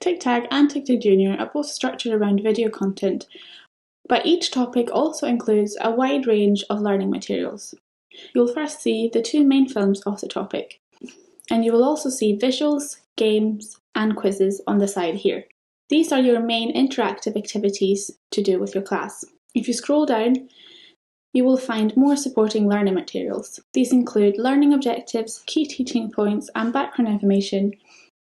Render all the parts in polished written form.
Tigtag and Tigtag Junior are both structured around video content, but each topic also includes a wide range of learning materials. You'll first see the two main films of the topic, and you will also see visuals, games, and quizzes on the side here. These are your main interactive activities to do with your class. If you scroll down, you will find more supporting learning materials. These include learning objectives, key teaching points, and background information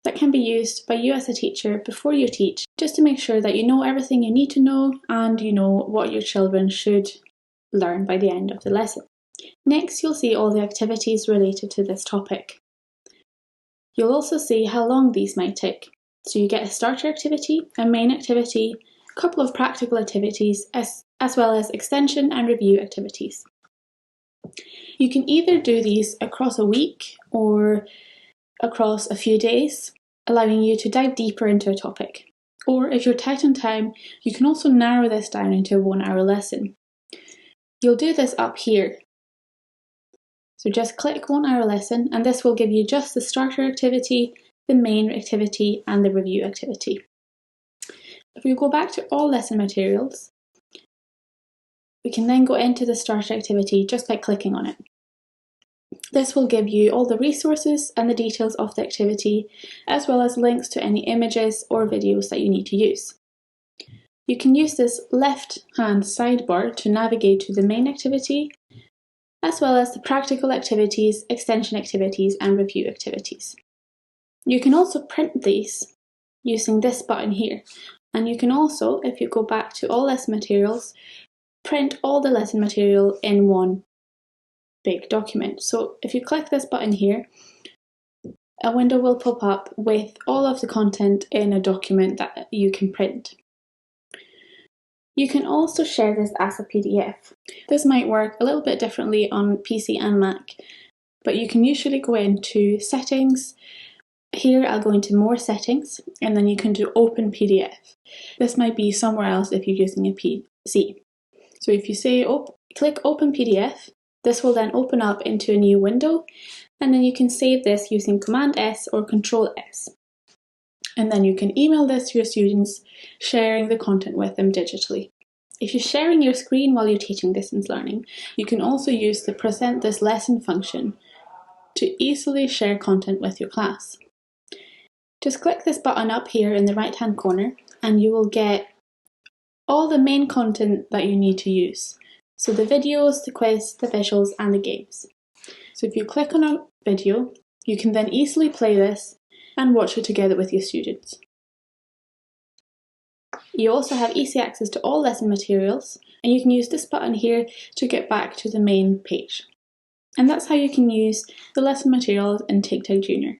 that can be used by you as a teacher before you teach, just to make sure that you know everything you need to know and you know what your children should learn by the end of the lesson. Next, you'll see all the activities related to this topic. You'll also see how long these might take. So you get a starter activity, a main activity, a couple of practical activities, as well as extension and review activities. You can either do these across a week or across a few days, allowing you to dive deeper into a topic. Or if you're tight on time, you can also narrow this down into a 1-hour lesson. You'll do this up here. So just click 1-hour lesson, and this will give you just the starter activity, the main activity, and the review activity. If we go back to all lesson materials, we can then go into the starter activity just by clicking on it. This will give you all the resources and the details of the activity, as well as links to any images or videos that you need to use. You can use this left-hand sidebar to navigate to the main activity, as well as the practical activities, extension activities, and review activities. You can also print these using this button here, and you can also, if you go back to all lesson materials, print all the lesson material in one big document. So if you click this button here, a window will pop up with all of the content in a document that you can print. You can also share this as a PDF. This might work a little bit differently on PC and Mac, but you can usually go into settings. Here I'll go into more settings, and then you can do open PDF. This might be somewhere else if you're using a PC. So if you say click open PDF, this will then open up into a new window, and then you can save this using Command S or Control S. And then you can email this to your students, sharing the content with them digitally. If you're sharing your screen while you're teaching distance learning, you can also use the Present This Lesson function to easily share content with your class. Just click this button up here in the right-hand corner, and you will get all the main content that you need to use. So the videos, the quiz, the visuals, and the games. So if you click on a video, you can then easily play this and watch it together with your students. You also have easy access to all lesson materials, and you can use this button here to get back to the main page. And that's how you can use the lesson materials in Tigtag Junior.